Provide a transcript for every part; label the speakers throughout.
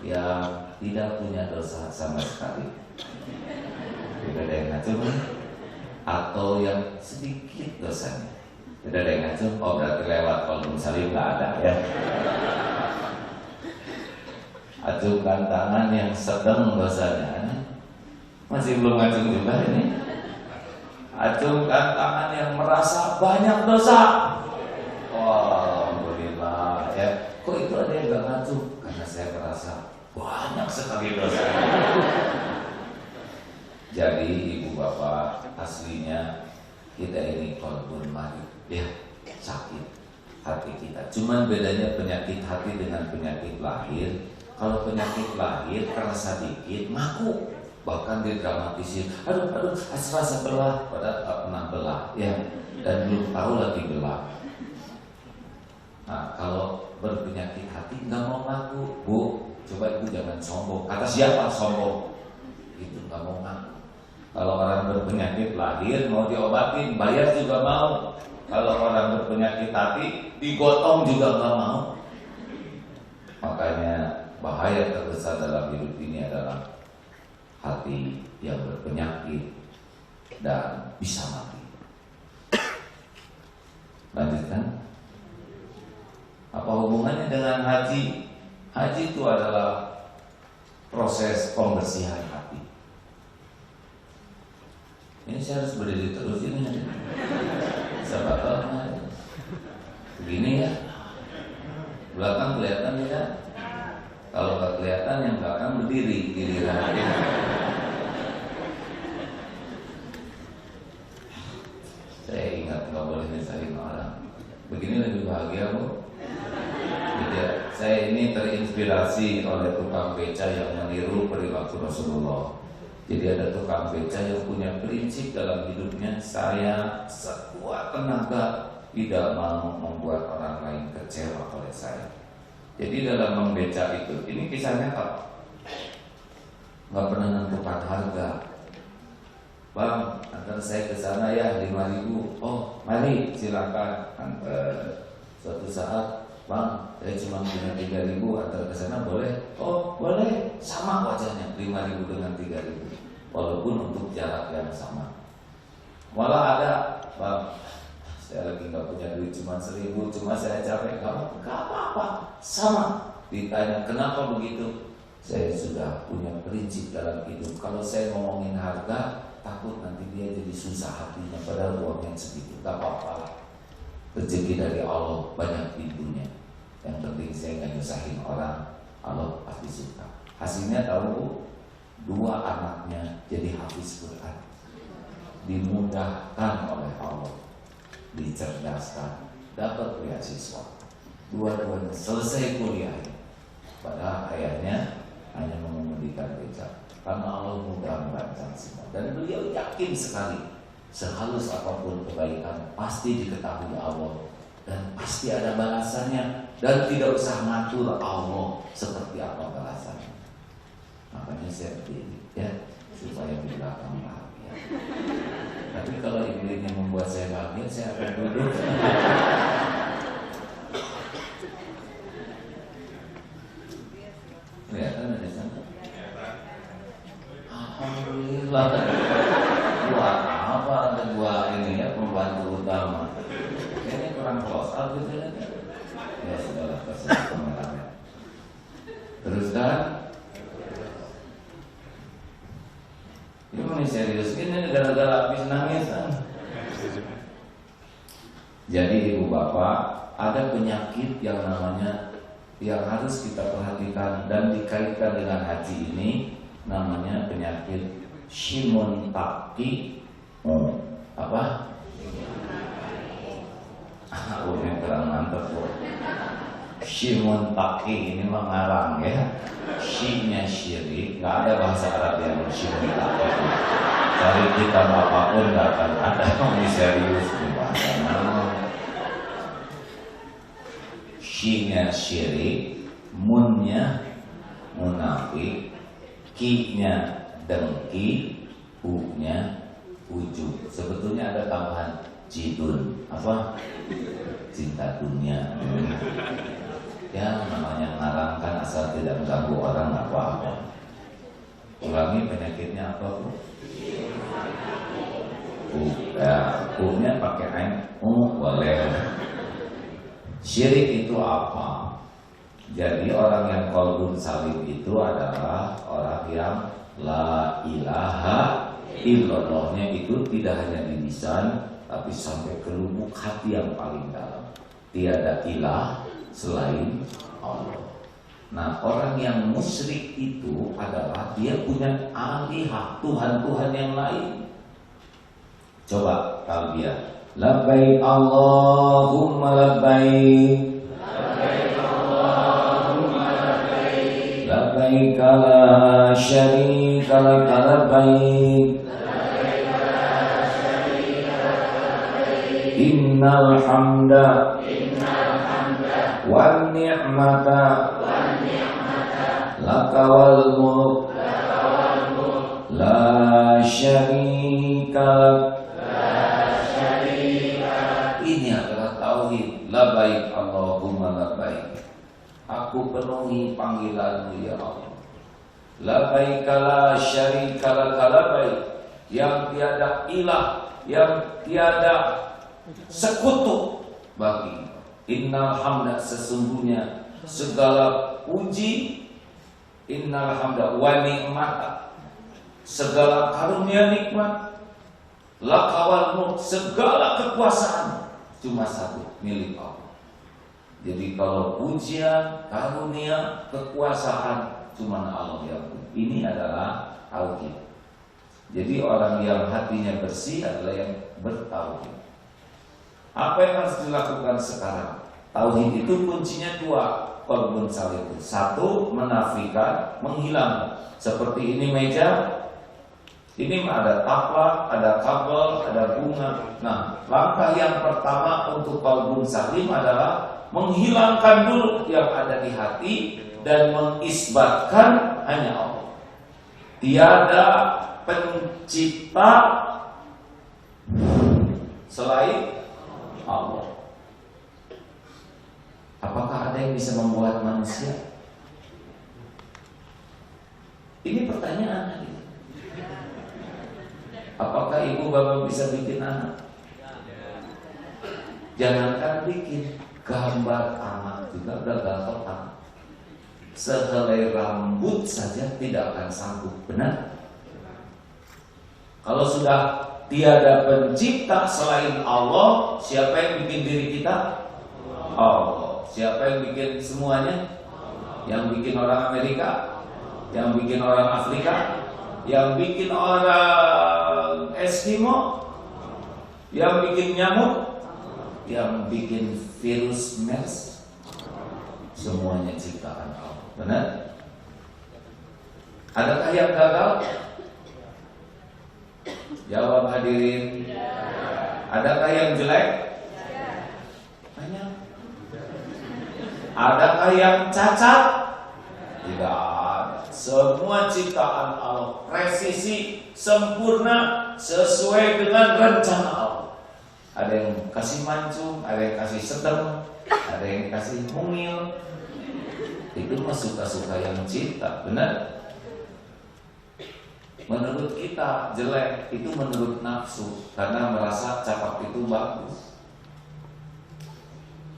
Speaker 1: yang tidak punya dosa sama sekali. Tidak ada yang ngacung. Atau yang sedikit dosanya. Tidak ada yang ngacung. Oh berarti lewat, kalau misalnya nggak ada ya. Acungkan tangan yang sedang dosanya. Masih belum ngacung juga ini. Acungkan tangan yang merasa banyak dosa. Oh, alhamdulillah ya. Kok itu ada yang gak ngacung? Karena saya merasa banyak sekali dosa. Jadi ibu bapak, aslinya kita ini qalbun marid, ya, sakit hati kita. Cuman bedanya penyakit hati dengan penyakit lahir. Kalau penyakit lahir terasa dikit ngaku, bahkan didramatisir. Aduh, rasa belah, padahal tak pernah belah, ya, dan belum tahu lagi belah. Nah, kalau berpenyakit hati nggak mau ngaku, Bu, coba ibu jangan sombong. Kata siapa sombong? Itu nggak mau ngaku. Kalau orang berpenyakit lahir mau diobatin, bayar juga mau. Kalau orang berpenyakit hati digotong juga nggak mau. Makanya bahaya terbesar dalam hidup ini adalah hati yang berpenyakit dan bisa mati. Lanjutkan. Apa hubungannya dengan haji? Haji itu adalah proses pembersihan hati. Ini saya harus berdiri terus ini. Bisa batal begini ya. Belakang kelihatan tidak? Kalau nggak kelihatan yang belakang berdiri giliran. Saya ingat nggak boleh misahin orang. Begini lebih bahagia, Bu. Tidak, saya ini terinspirasi oleh tukang beca yang meniru perilaku Rasulullah. Jadi ada tukang beca yang punya prinsip dalam hidupnya, saya sekuat tenaga tidak mau membuat orang lain kecewa oleh saya. Jadi dalam membeca itu, ini kisahnya nggak pernah menentukan harga. Bang, antar saya ke sana ya 5.000. Oh, mari silakan antar. Suatu saat, Bang, saya cuma punya 3.000, antar ke sana boleh? Oh, boleh. Sama wajahnya 5.000 dengan 3.000. Walaupun untuk jarak yang sama. Malah ada, Bang, saya lagi nggak punya duit cuma 1.000, cuma saya capek. Nggak apa-apa, sama. Ditanya kenapa begitu? Saya sudah punya prinsip dalam hidup. Kalau saya ngomongin harga, takut nanti dia jadi susah hatinya. Padahal uangnya sedikit, nggak apa-apa. Rezeki dari Allah banyak pintunya. Yang penting saya nggak nyusahin orang, Allah pasti suka. Hasilnya tahu, 2 anaknya jadi hafiz Quran, dimudahkan oleh Allah, dicerdaskan, dapat beasiswa, 2-duanya selesai kuliah. Padahal ayahnya hanya mengemudikan beca. Karena Allah mudah merancang semua. Dan beliau yakin sekali, sehalus apapun kebaikan pasti diketahui Allah dan pasti ada balasannya, dan tidak usah ngatur Allah seperti apa balasannya. Makanya saya berdiri ya, supaya di belakang bahagia. Tapi kalau ini yang membuat saya bahagia, saya akan duduk. Kelihatan dari sana. Alhamdulillah. Buat apa ada 2 ini ya, pembantu utama. Ini kurang close up gitu ya. Ya sudahlah, terserah kameramen. Teruskan. Ini serius, ini gara-gara habis nangis kan? Jadi ibu bapak, ada penyakit yang namanya, yang harus kita perhatikan dan dikaitkan dengan haji ini, namanya penyakit shimuntaki. Apa? Ini kurang mantap, Bu. Shimuntaki ini mengarang ya. Shi-nya syirik, nggak ada bahasa Arab yang shimuntaki. Cari kitab apapun nggak akan ada. Ini serius bahasanya. Shi-nya syirik, mun-nya munafik, ki-nya dengki, u-nya ujub. Sebetulnya ada tambahan jidun, apa? Cinta dunia. Ya namanya ngarang kan asal tidak mengganggu orang nggak apa-apa. Ulangi penyakitnya apa Bu? Nya pakai ain boleh. Syirik itu apa? Jadi orang yang qalbun salim itu adalah orang yang la ilaha illallahnya itu tidak hanya di lisan, tapi sampai ke lubuk hati yang paling dalam. Tiada ilah selain Allah. Nah, orang yang musyrik itu adalah dia punya alihah, Tuhan-Tuhan yang lain. Coba talbiyah. Labbaik Allahumma labbaik. Labbaik Allahumma labbaik. Labbaik la syarika lak labbaik. Labbaik la syarika lak. Innal hamda wan ni'mata laka wal mulk la syarika lak. Ini adalah tauhid. Labbaik Allahumma labbaik. Aku penuhi panggilanmu ya Allah. Labbaik la syarika lak labbaik. Yang tiada ilah, yang tiada sekutu bagi. Innal hamda, sesungguhnya segala puji. Innal hamda wa ni'mata, segala karunia nikmat. Lakawal mulk, segala kekuasaan cuma satu, milik Allah. Jadi kalau pujian, karunia, kekuasaan cuma Allah yang punya. Ini adalah tauhid. Jadi orang yang hatinya bersih adalah yang bertauhid. Apa yang harus dilakukan sekarang? Tauhid itu kuncinya dua, qalbun salim. Satu, menafikan, menghilangkan. Seperti ini meja, ini ada taplak, ada kabel, ada bunga. Nah, langkah yang pertama untuk qalbun salim adalah menghilangkan dulu yang ada di hati dan mengisbatkan hanya Allah. Tiada pencipta selain Allah. Apakah ada yang bisa membuat manusia? Ini pertanyaan. Apakah ibu bapak bisa bikin anak? Jangankan bikin, gambar anak juga udah gagal anak. Sehelai rambut saja tidak akan sanggup, benar? Kalau sudah tiada pencipta selain Allah, siapa yang bikin diri kita? Allah. Siapa yang bikin semuanya? Yang bikin orang Amerika, yang bikin orang Afrika, yang bikin orang Eskimo, yang bikin nyamuk, yang bikin virus MERS, semuanya ciptaan Allah. Benar? Adakah yang gagal? Jawab hadirin. Adakah yang jelek? Banyak. Adakah yang cacat? Tidak ada. Semua ciptaan Allah presisi, sempurna, sesuai dengan rencana Allah. Ada yang kasih mancung, ada yang kasih sedang, ada yang kasih mungil. Itu mah suka-suka yang cipta, benar? Menurut kita jelek, itu menurut nafsu, karena merasa cakap itu bagus.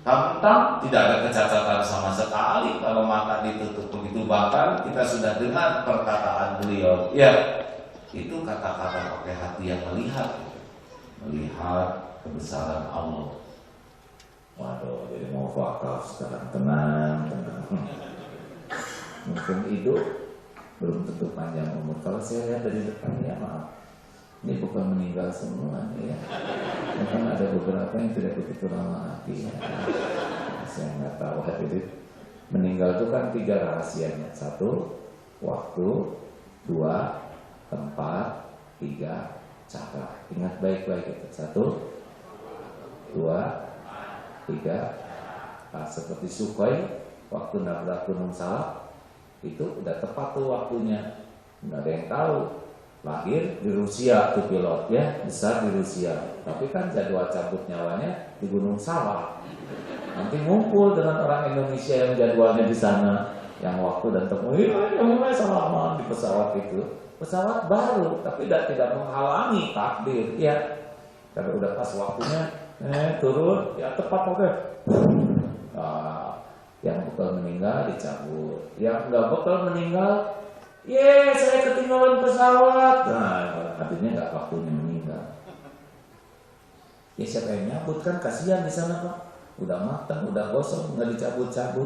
Speaker 1: Tentang tidak ada kecacatan sama sekali kalau mata ditutup begitu. Bahkan kita sudah dengar perkataan beliau, ya itu kata-kata pakai hati yang melihat kebesaran Allah. Waduh, jadi mau wakaf sekarang, tenang. Mungkin hidup belum tentu panjang umur. Kalau saya lihat dari depan, ya maaf, ini bukan meninggal semua ya. Mungkin ada beberapa yang tidak begitu lama mati ya. Saya nggak tahu. Jadi meninggal itu kan 3 rahasianya. 1, waktu. 2, tempat. 3, cara. Ingat baik-baik itu. 1, 2, 3. Nah, seperti Sukhoi waktu nabrak Gunung Salak itu udah tepat tuh waktunya. Nggak ada yang tahu. Lahir di Rusia tuh pilot ya, besar di Rusia. Tapi kan jadwal cabut nyawanya di Gunung Salak. Nanti ngumpul dengan orang Indonesia yang jadwalnya di sana, yang waktu dan temui, yang mulai salaman di pesawat itu. Pesawat baru, tapi tidak menghalangi takdir, ya. Kalau udah pas waktunya, turun, ya tepat oke. Yang bakal meninggal dicabut, yang nggak bakal meninggal, saya ketinggalan pesawat. Nah, artinya nggak waktunya meninggal. Ya siapa yang nyabut kan, kasihan di sana Pak. Udah matang, udah gosong, nggak dicabut-cabut,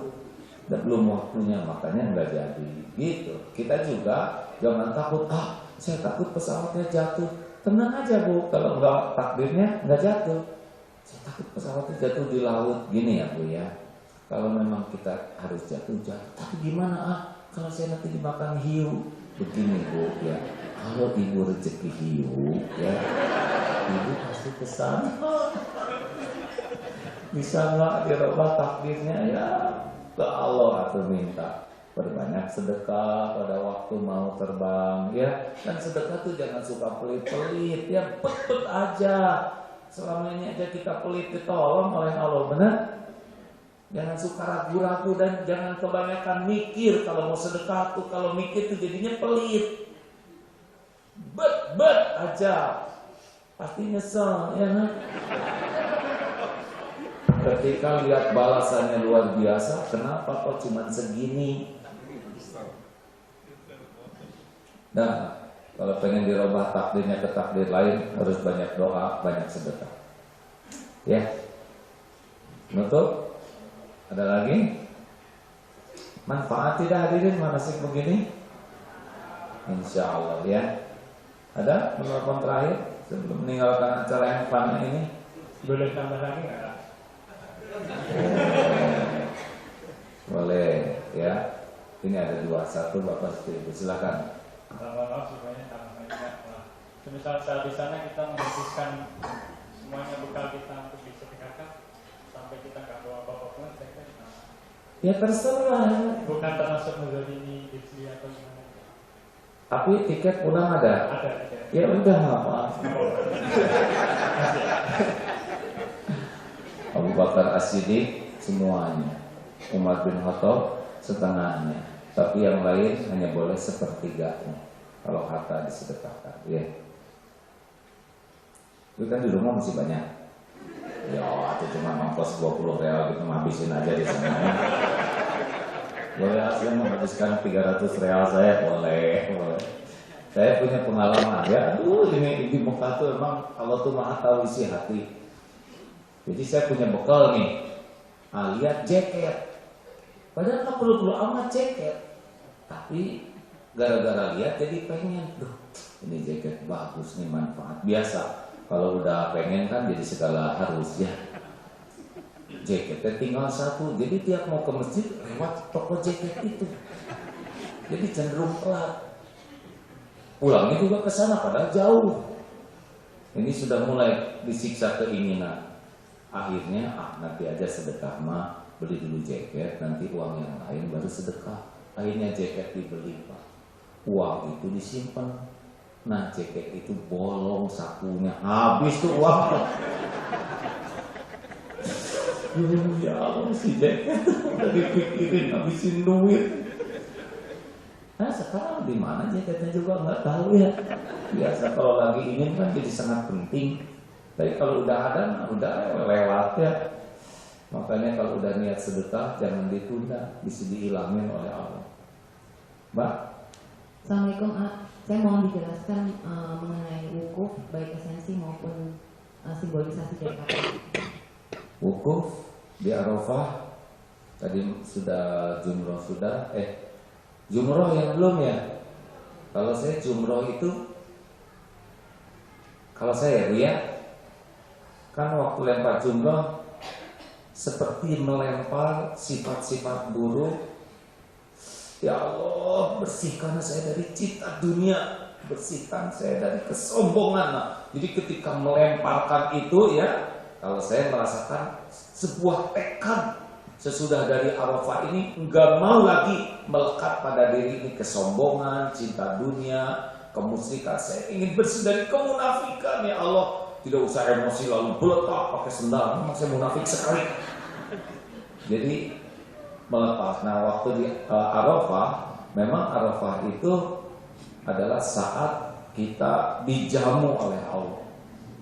Speaker 1: udah belum waktunya, makanya nggak jadi. Gitu. Kita juga jangan takut. Saya takut pesawatnya jatuh. Tenang aja Bu, kalau nggak takdirnya nggak jatuh. Saya takut pesawatnya jatuh di laut. Gini ya Bu ya. Kalau memang kita harus jatuh. Tapi gimana kalau saya nanti dimakan hiu? Begini Bu ya. Kalau Ibu rezeki hiu ya, Ibu pasti kesana. Bisa nggak dirubah takdirnya ya ke Allah atau minta berbanyak sedekah pada waktu mau terbang ya. Dan sedekah tuh jangan suka pelit-pelit ya, pet aja. Selama ini aja kita pelit ditolong oleh Allah, benar? Jangan suka ragu-ragu dan jangan kebanyakan mikir. Kalau mau sedekah tuh kalau mikir tuh jadinya pelit. Bet aja pasti nyesel ya kan? Ketika lihat balasannya luar biasa, kenapa kok cuma segini? Nah, kalau pengen dirubah takdirnya ke takdir lain, harus banyak doa, banyak sedekah. Ya, betul? Ada lagi? Manfaat tidak hadirin manasik begini? Insya Allah ya. Ada penelpon terakhir sebelum meninggalkan acara yang fana ini?
Speaker 2: Boleh tambah lagi nggak?
Speaker 1: Boleh ya. Ini ada 2, 1 Bapak setuju. Silakan.
Speaker 2: Maaf sebenarnya tambah. Semisal saat di sana kita menghabiskan semuanya bekal kita untuk disedekahkan sampai kita nggak bawa apa-apa pun, saya kira
Speaker 1: ya terserah.
Speaker 2: bukan termasuk menzalimi diri atau gimana.
Speaker 1: Tapi tiket pulang ada.
Speaker 2: Ada.
Speaker 1: Ya udah apa. Abu Bakar As-Siddiq semuanya, Umar bin Khattab setengahnya, tapi yang lain hanya boleh sepertiganya kalau harta disedekahkan. Ya. Itu kan di rumah masih banyak. Ya, itu cuma ongkos 20 real gitu, habisin aja di sana. Boleh asli menghabiskan 300 real saya, boleh. Saya punya pengalaman ya. Ini di Mekah tuh emang Allah tuh maha tahu isi hati. Jadi saya punya bekal nih, lihat jaket. Padahal nggak perlu amat jaket, tapi gara-gara lihat jadi pengen. Ini jaket bagus nih, manfaat. Biasa kalau udah pengen kan jadi segala harus ya. Jaketnya tinggal 1, jadi tiap mau ke masjid lewat toko jaket itu. Jadi cenderung telat. Pulangnya juga ke sana padahal jauh. Ini sudah mulai disiksa keinginan. Akhirnya nanti aja sedekah mah, beli dulu jaket, nanti uang yang lain baru sedekah. Akhirnya jaket dibeli Pak, uang itu disimpan. Nah jaket itu bolong sakunya, habis tuh uang. Ya Allah si jaket udah dipikirin habisin duit. Nah sekarang di mana jaketnya juga nggak tahu ya. Biasa kalau lagi ingin kan jadi sangat penting. Tapi kalau udah ada, udah lewat ya. Makanya kalau udah niat sedekah jangan ditunda, bisa dihilangin oleh Allah. Mbak.
Speaker 3: Assalamualaikum. Saya mohon dijelaskan mengenai wukuf, baik esensi maupun simbolisasi dari kata.
Speaker 1: Wukuf di Arafah tadi sudah jumroh sudah. Jumroh yang belum ya. Kalau saya jumroh itu, kalau saya Bu ya. Kan waktu lempar jumroh seperti melempar sifat-sifat buruk. Ya Allah, bersihkan saya dari cita dunia, bersihkan saya dari kesombongan. Jadi ketika melemparkan itu ya, kalau saya merasakan sebuah tekad sesudah dari Arafah ini, enggak mau lagi melekat pada diri ini kesombongan, cinta dunia, kemusyrikan. Saya ingin bersih dari kemunafikan ya Allah. Tidak usah emosi lalu beletak pakai sendal, memang saya munafik sekali. Jadi melepas. Nah, waktu di Arafah, memang Arafah itu adalah saat kita dijamu oleh Allah.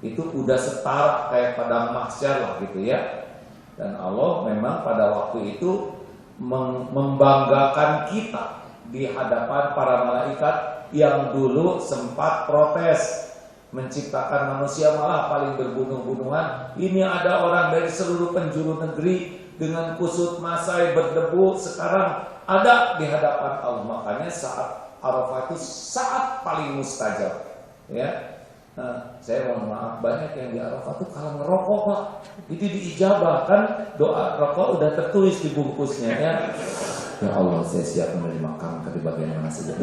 Speaker 1: Itu udah setara kayak padang mahsyar lah gitu ya. Dan Allah memang pada waktu itu membanggakan kita di hadapan para malaikat yang dulu sempat protes menciptakan manusia malah paling berbunuh-bunuhan. Ini ada orang dari seluruh penjuru negeri dengan kusut masai berdebu, sekarang ada di hadapan Allah. Makanya saat Arafah itu saat paling mustajab. Ya, nah, saya mohon maaf, banyak yang di Arafah itu kalau ngerokok Pak, itu diijabah kan, doa rokok udah tertulis di bungkusnya ya. Ya Allah, saya siap menerima kanker di bagian mana saja.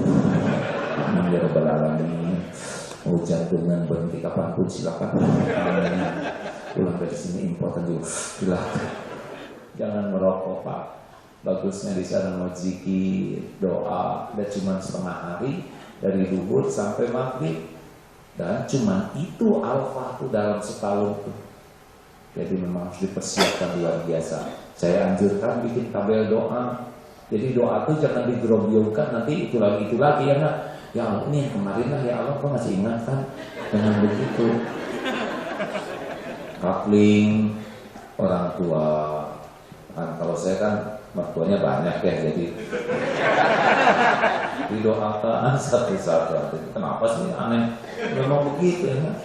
Speaker 1: Amin ya rabbal alamin. Mau jantungan berhenti kapanpun silakan. Pulang dari sini importan dulu, silakan. Jangan merokok Pak. Bagusnya di sana mau zikir, doa, dan cuma setengah hari dari zuhur sampai maghrib. Dan cuma itu Arafah itu dalam setahun tuh. Jadi memang harus dipersiapkan luar biasa. Saya anjurkan bikin tabel doa. Jadi doa itu jangan digrobyolkan nanti itu lagi ya nggak. Ya Allah, ini yang kemarin lah ya Allah, kok masih ingat kan? Jangan begitu. Kapling orang tua. Kan kalau saya kan mertuanya banyak ya, jadi didoakan satu-satu. Kenapa sih aneh? Memang begitu ya.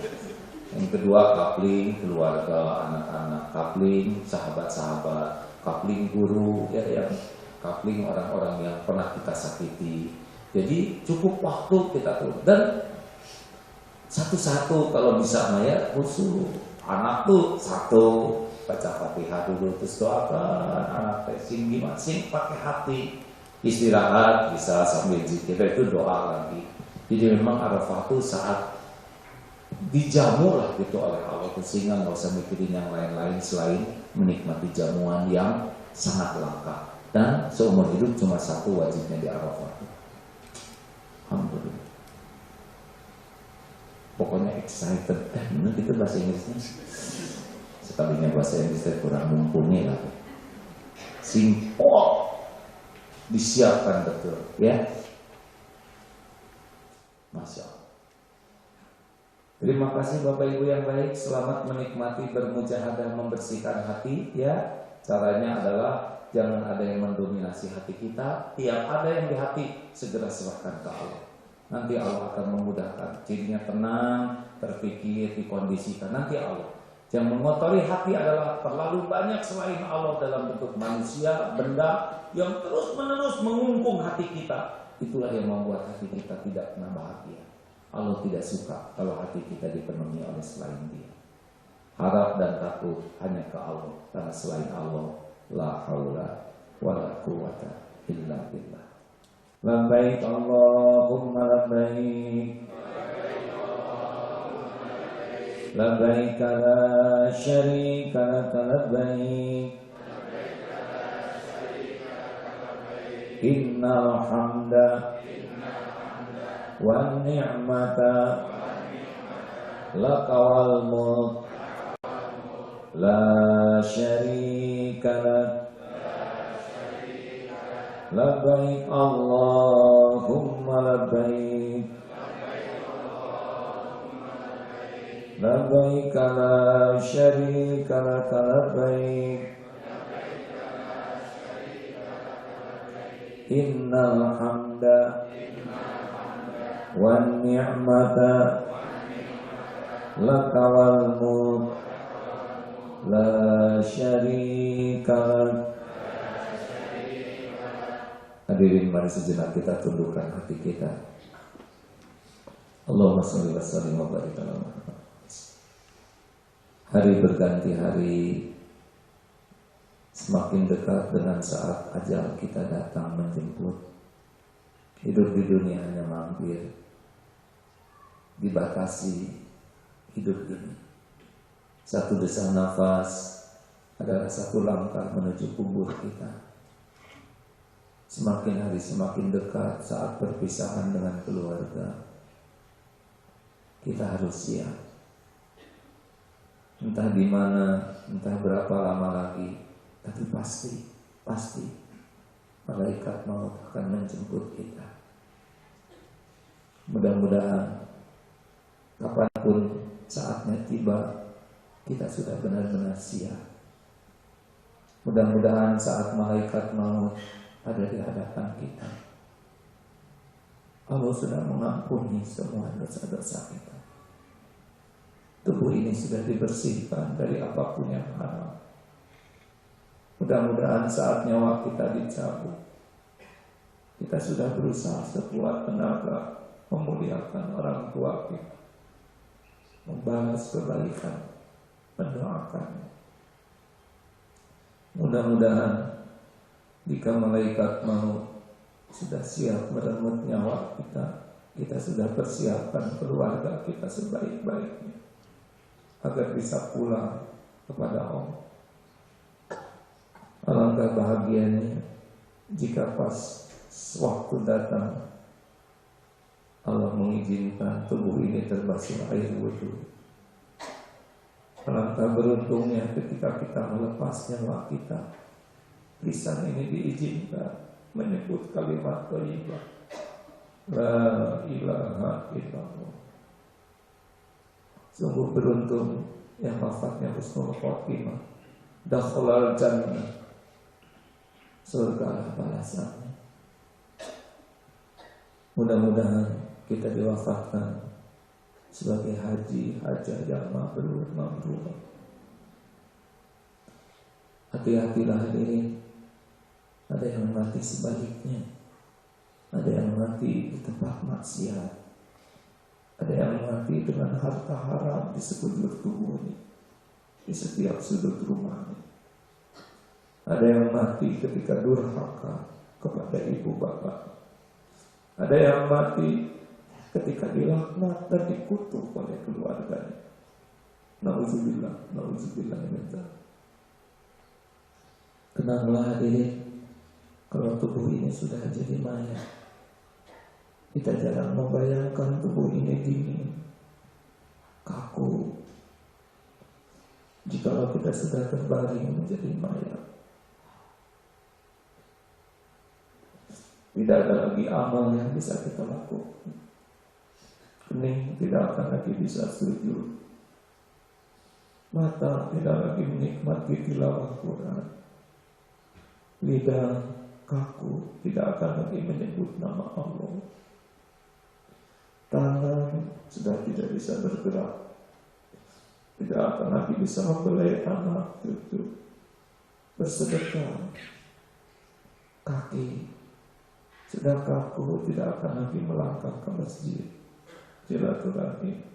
Speaker 1: Yang kedua kapling keluarga, anak-anak, kapling sahabat-sahabat, kapling guru, ya yang kapling orang-orang yang pernah kita sakiti. Jadi cukup waktu kita tuh, dan satu-satu kalau bisa Maya khusus anak tuh satu baca Fatihah dulu terus doakan anak sing gimana sing pakai hati, istirahat bisa sambil zikir itu doa lagi. Jadi memang Arafah itu saat dijamu lah gitu oleh Allah tuh, sehingga nggak usah mikirin yang lain-lain selain menikmati jamuan yang sangat langka. Dan seumur hidup cuma satu wajibnya di Arafah. Alhamdulillah. Pokoknya excited. Benar gitu bahasa Inggrisnya. Sekalinya bahasa Inggrisnya kurang mumpuni lah. Simpel, disiapkan betul, ya. Masya Allah. Terima kasih Bapak Ibu yang baik. Selamat menikmati bermujahadah membersihkan hati, ya. Caranya adalah jangan ada yang mendominasi hati kita. Yang ada yang di hati segera serahkan ke Allah. Nanti Allah akan memudahkan. Jadinya tenang, terpikir, dikondisikan. Nanti Allah. Yang mengotori hati adalah terlalu banyak selain Allah dalam bentuk manusia, benda yang terus-menerus mengungkung hati kita. Itulah yang membuat hati kita tidak pernah bahagia. Allah tidak suka kalau hati kita dipenuhi oleh selain Dia. Harap dan takut hanya ke Allah, karena selain Allah la haula wala quwata illa billah. Labbaik Allahumma labbaik. Labbaik la syarika laka labbaik. Innal hamda wan ni'mata laka wal mulk la syarika lak. Labbaik Allahumma labbaik. Labbaik la syarika laka labbaik. Innal hamda wan ni'mata laka wal mulk la syarika lak. Hadirin, mari sejenak kita tundukkan hati kita. Allahumma sholli wa sallim wa barik ala Muhammad. Hari berganti hari, semakin dekat dengan saat ajal kita datang menjemput. Hidup di dunia hanya mampir, dibatasi hidup ini. Satu desah nafas adalah satu langkah menuju kubur kita. Semakin hari semakin dekat saat perpisahan dengan keluarga. Kita harus siap. Entah di mana, entah berapa lama lagi, tapi pasti
Speaker 4: pasti malaikat maut akan menjemput kita. Mudah-mudahan kapanpun saatnya tiba, kita sudah benar-benar siap. Mudah-mudahan saat malaikat maut ada di hadapan kita, Allah sudah mengampuni semua dosa-dosa kita. Tubuh ini sudah dibersihkan dari apapun yang haram. Mudah-mudahan saat nyawa kita dicabut, kita sudah berusaha sekuat tenaga memuliakan orang tua kita, membalas kebaikan, mendoakan. Mudah-mudahan jika malaikat maut sudah siap merenggut nyawa kita, kita sudah persiapkan keluarga kita sebaik-baiknya agar bisa pulang kepada Allah. Alangkah bahagianya jika pas waktu datang Allah mengizinkan tubuh ini terbasuh air wudhu. Alangkah beruntungnya ketika kita melepas nyawa kita, lisan ini diizinkan menyebut kalimat thayyibah la ilaha illallah. Sungguh beruntung yang wafatnya husnul khotimah, dakhalal jannah, surga balasannya. Mudah-mudahan kita diwafatkan sebagai hajah yang mabrur. Hati-hatilah hadirin, ada yang mati sebaliknya, ada yang mati di tempat maksiat, ada yang mati dengan harta haram di sekujur tubuhnya, di setiap sudut rumahnya. Ada yang mati ketika durhaka kepada ibu bapak. Ada yang mati ketika dilaknat dan dikutuk oleh keluarganya. Nauzubillah min dzalik. Kenanglah hadirin, kalau tubuh ini sudah jadi mayat, kita jarang membayangkan tubuh ini dingin, kaku. Jikalau kita sudah terbaring menjadi mayat, tidak ada lagi amal yang bisa kita lakukan. Kening tidak akan lagi bisa sujud, mata tidak lagi menikmati tilawah Quran, lidah kaku tidak akan lagi menyebut nama Allah, tangan sudah tidak bisa bergerak, tidak akan lagi bisa membelai anak cucu, bersedekah. Kaki sudah kaku, tidak akan lagi melangkah ke masjid, silaturahmi.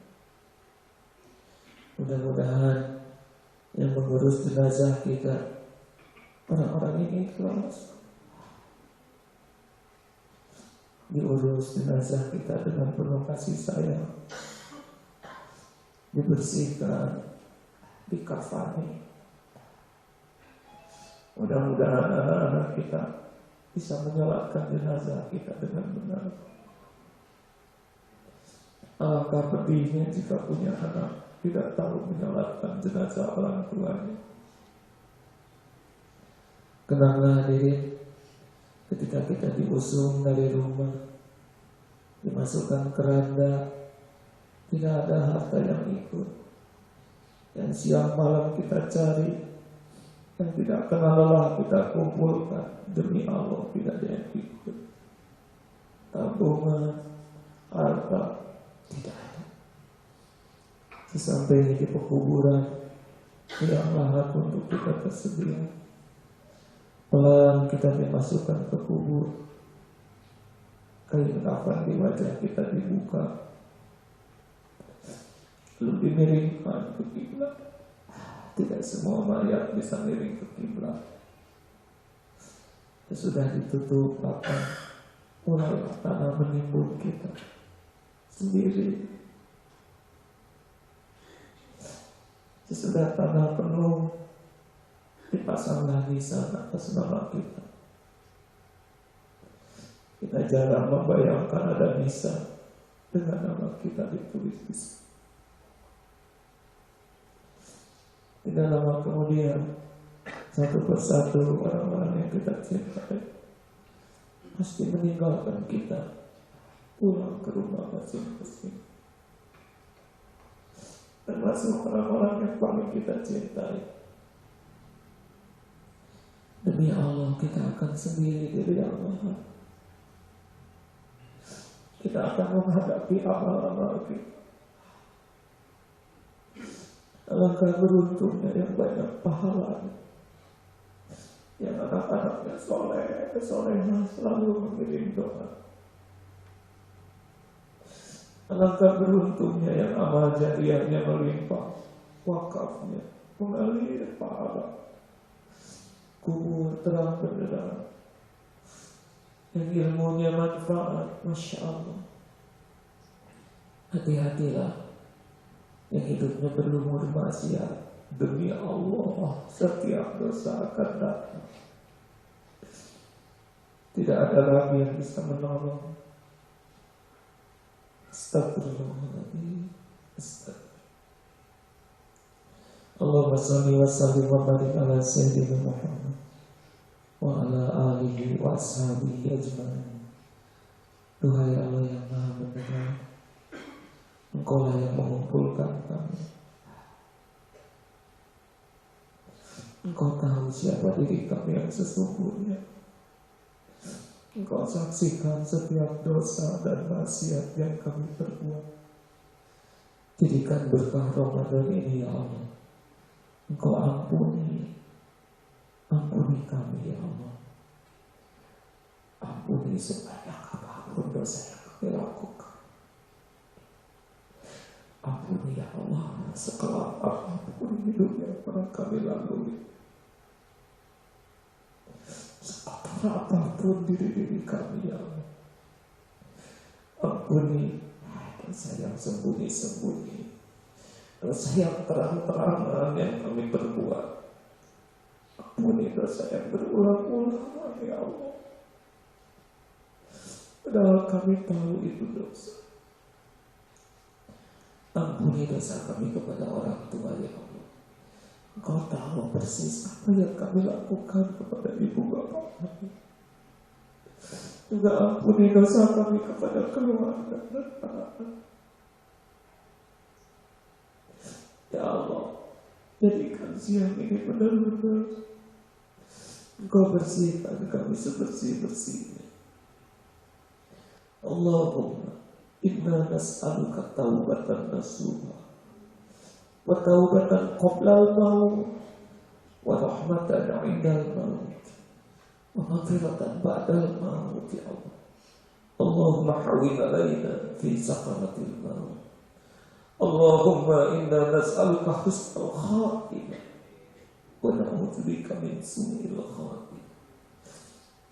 Speaker 4: Mudah-mudahan yang mengurus jenazah kita orang-orang ini ikhlas, diurus jenazah kita dengan penuh kasih sayang, dibersihkan, dikafani. Mudah-mudahan anak-anak kita bisa menyolatkan jenazah kita dengan benar. Alangkah pedihnya jika punya anak tidak tahu menyolatkan jenazah orang tuanya. Kenanglah hadirin, ketika kita diusung dari rumah, dimasukkan keranda, tidak ada harta yang ikut. Yang siang malam kita cari, yang tidak kenal lelah kita kumpulkan, demi Allah tidak ada yang ikut. Tabungan, harta, tidak ada. Sesampainya di pekuburan, yang lahat untuk kita tersedia. Pelan kita dimasukkan ke kubur, kain kafan di wajah kita dibuka, lalu dimiringkan ke kiblat. Tidak semua mayat bisa miring ke kiblat. Sudah ditutup lapang, mulailah tanah menimbun kita sendiri. Sesudah tanah penuh, dipasanglah nisan atas nama kita. Kita jarang membayangkan ada nisan dengan nama kita ditulis di situ. Tidak lama kemudian satu persatu orang-orang yang kita cintai pasti meninggalkan kita, pulang ke rumah masing-masing. Termasuk orang-orang yang paling kita cintai. Demi Allah kita akan sendiri dari Allah. Kita akan menghadapi amal-amal kita. Alangkah beruntungnya yang banyak pahalanya, yang anak-anaknya solehah selalu mengirim doa. Alangkah beruntungnya yang amal jariahnya melimpah, wakafnya mengalir pahala, kubur terang benderang, yang ilmunya manfaat. Masya Allah. Hati-hatilah yang hidupnya berlumur maksiat. Demi Allah setiap dosa akan datang. Tidak ada lagi yang bisa menolong. Astagfirullahaladzim. Allahumma salli wa sallim wa barik ala sayyidina Muhammad wa ala alihi wa ashabihi ajma'in. Duhai Allah yang Maha Mendengar, Engkaulah yang mengumpulkan kami. Engkau tahu siapa diri kami yang sesungguhnya. Engkau saksikan setiap dosa dan maksiat yang kami perbuat. Jadikan berkah Ramadan ini ya Allah. Engkau ampuni kami ya Allah. Ampuni sebanyak apapun dosa yang kami lakukan. Ampuni ya Allah sekelam apapun hidup yang pernah kami lalui. Apapun diri kami ya Allah. Ampuni dosa yang sembunyi-sembunyi, dosa yang terang-terangan yang kami perbuat. Ampuni dosa yang berulang-ulang ya Allah. Padahal kami tahu itu dosa. Ampuni dosa kami kepada orang tua ya Allah. Engkau tahu persis apa yang kami lakukan kepada ibu bapak kami. Juga ampuni dosa kami kepada keluarga dan anak-anak. Ya Allah, jadikan siang ini benar-benar Engkau bersihkan kami sebersih-bersihnya. Allahumma inna nas'aluka taubatan nasuha wa taubatan qoblal maut wa rahmatan indal maut wa maghfiratan ba'dal maut ya Allah. Allahumma hawwin alaina fi sakaratil maut. Allahumma inna nas'aluka husnal khatimah wa na'udzubika min su'il khatimah.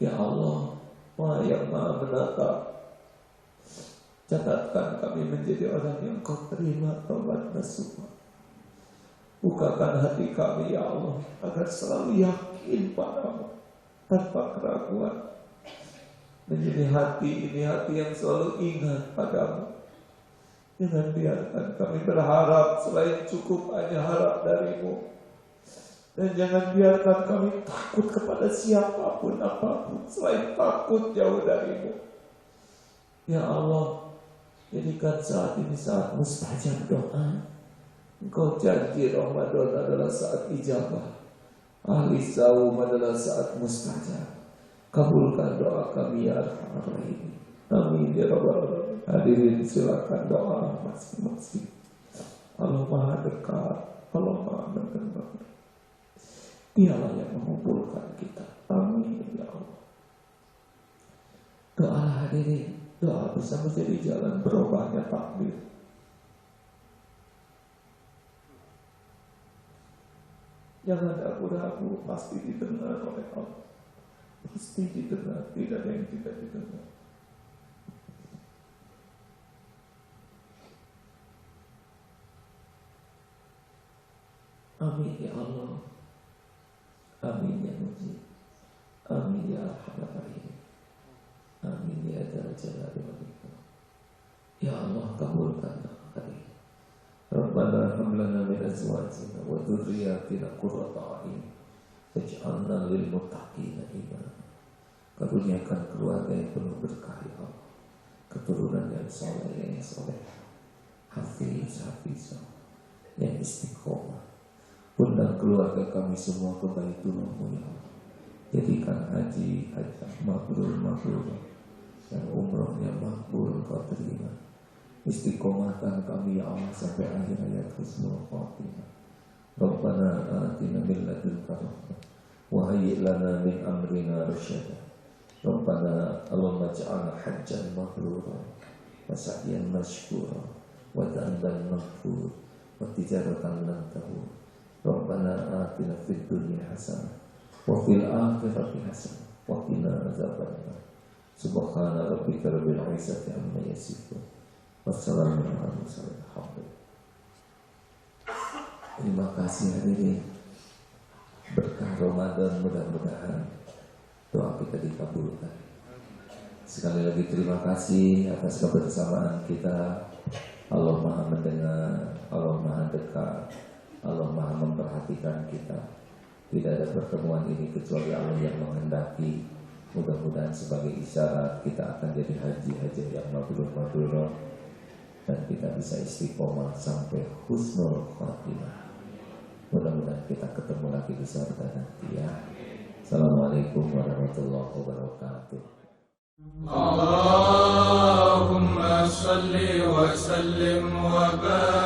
Speaker 4: Ya Allah, Maha yang Maha menatap, catatkan kami menjadi orang yang Kau terima taubat nasuha. Bukakan hati kami ya Allah, agar selalu yakin padamu tanpa keraguan. Menjadi hati ini hati yang selalu ingat padamu. Jangan biarkan kami berharap selain cukup hanya harap darimu. Dan jangan biarkan kami takut kepada siapapun apapun selain takut jauh darimu. Ya Allah, jadikan saat ini saat mustajab doa. Engkau janji Ramadan adalah saat ijabah, ahli saum adalah saat mustajab. Kabulkan doa kami ya Arhamar Rahimin. Amin ya Rabbal Alamin. Hadirin silakan doa masing-masing. Allah Maha dekat, Allah Maha mendengar. Dialah yang mengumpulkan kita. Amin ya Allah. Doa hadirin, doa bisa menjadi jalan berubahnya takdir. Jangan ragu-ragu, pasti didengar oleh Allah. Pasti didengar, tidak ada yang tidak didengar. Amin ya Allah. Amin ya Mujib. Amin ya Arhamar Rahimin. Amin ya Dzal Jalali wal Ikram. Ya Allah, kabulkan doa kami. Rabbana hab lana min azwajina wa dhurriyyatina qurrata a'yun Waj'alna lil muttaqina imama. Karuniakan keluarga yang penuh berkah ya Allah, keturunan yang soleh, hafiz, yang istiqomah. Undang keluarga kami semua ke Baitullah ya Allah. Jadikan haji mabrur, yang umrohnya makbul kau terima. Istiqomahkan kami ya Allah sampai akhir hayat husnul khatimah. Rabbana atina min ladunka rahmah wa hayyi' lana min amrina rasyada. Rabbana Allahumma ij'alna hajjan mabrura wa sa'yan mashkura wa dhanban maghfur wa tijaratan lan tahur. Rabbana atina fid dunya hasanah wa fil akhirati hasanah wa qina adzabannar. Subhana rabbika rabbil izzati amma yasifun. Wassalamu ala mursalin. Terima kasih hadirin. Berkah Ramadan, mudah-mudahan doa kita dikabulkan. Sekali lagi terima kasih atas kebersamaan kita. Allah Maha mendengar, Allah Maha dekat, Allah Maha memperhatikan kita. Tidak ada pertemuan ini kecuali Allah yang menghendaki. Mudah-mudahan sebagai isyarat kita akan jadi haji yang mabrur, dan kita bisa istiqomah sampai husnul khatimah. Mudah-mudahan kita ketemu lagi di surga nanti ya. Assalamualaikum warahmatullahi wabarakatuh.
Speaker 5: Allahumma salli wa sallim wa barik